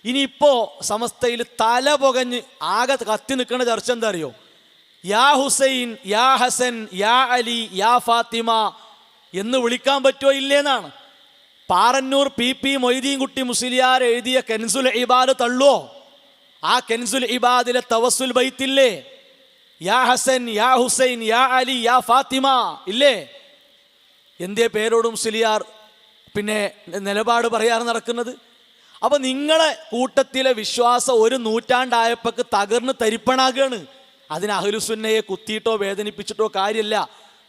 ഇനിയിപ്പോ സമസ്തയിൽ തല പുകഞ്ഞ് ആകെ കത്തി നിൽക്കുന്ന ചർച്ച എന്താ അറിയോ? യാ ഹുസൈൻ, യാ ഹസൻ, യാ അലി, യാ ഫാത്തിമ എന്ന് വിളിക്കാൻ പറ്റുമോ ഇല്ലേന്നാണ്. പാറന്നൂർ PP മൊയ്തീൻകുട്ടി മുസ്ലിയാർ എഴുതിയ കെൻസുൽ ഇബാദ് തള്ളുവോ? ആ കെൻസുൽ ഇബാദിലെ തവസ്സുൽ ബൈത്തില്ലേ? യാ ഹസൻ, യാ ഹുസൈൻ, യാ അലി, യാ ഫാത്തിമ ഇല്ലേ? എന്തേ പേരോട് മുസ്ലിയാർ പിന്നെ നിലപാട് പറയാറ് നടക്കുന്നത്? അപ്പൊ നിങ്ങളെ കൂട്ടത്തിലെ വിശ്വാസം ഒരു നൂറ്റാണ്ടായപ്പോക്ക് തകർന്ന് തരിപ്പണാകുകയാണ്. അതിന് അഹ്ലുസുന്നയെ കുത്തിയിട്ടോ വേദനിപ്പിച്ചിട്ടോ കാര്യമില്ല.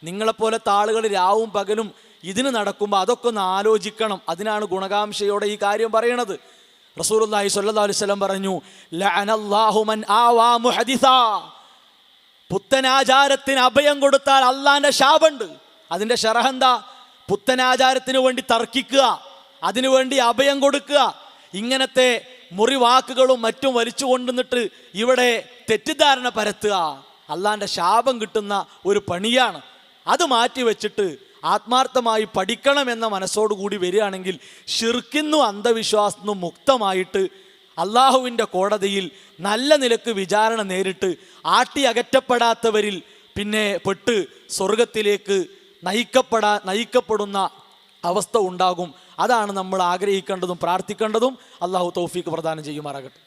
നിങ്ങളെപ്പോലത്തെ ആളുകൾ രാവും പകലും ഇതിന് നടക്കുമ്പോൾ അതൊക്കെ ഒന്ന് ആലോചിക്കണം. അതിനാണ് ഗുണകാംക്ഷയോടെ ഈ കാര്യം പറയണത്. റസൂലുള്ളാഹി സ്വല്ലല്ലാഹു അലൈഹി വസല്ലം പറഞ്ഞു, ലഅനല്ലാഹു മൻ ആവാ മുഹദിസാ. പുത്തനാചാരത്തിന് അഭയം കൊടുത്താൽ അള്ളാന്റെ ശാപമുണ്ട്. അതിന്റെ ശറഹ് എന്താ? പുത്തനാചാരത്തിന് വേണ്ടി തർക്കിക്കുക, അതിനുവേണ്ടി അഭയം കൊടുക്കുക, ഇങ്ങനത്തെ മുറിവാക്കുകളും മറ്റും വലിച്ചു കൊണ്ടുവന്നിട്ട് ഇവിടെ തെറ്റിദ്ധാരണ പരത്തുക അള്ളാന്റെ ശാപം കിട്ടുന്ന ഒരു പണിയാണ്. അത് മാറ്റി വെച്ചിട്ട് ആത്മാർത്ഥമായി പഠിക്കണമെന്ന മനസ്സോടുകൂടി വരികയാണെങ്കിൽ ഷിർക്കിന്നും അന്ധവിശ്വാസത്തിനും മുക്തമായിട്ട് അള്ളാഹുവിൻ്റെ കോടതിയിൽ നല്ല നിലക്ക് വിചാരണ നേരിട്ട് ആട്ടി അകറ്റപ്പെടാത്തവരിൽ പിന്നെ പെട്ട് സ്വർഗത്തിലേക്ക് നയിക്കപ്പെടുന്ന അവസ്ഥ ഉണ്ടാകും. അതാണ് നമ്മൾ ആഗ്രഹിക്കേണ്ടതും പ്രാർത്ഥിക്കേണ്ടതും. അള്ളാഹു തൗഫീഖ് പ്രദാനം ചെയ്യുമാറാകട്ടെ.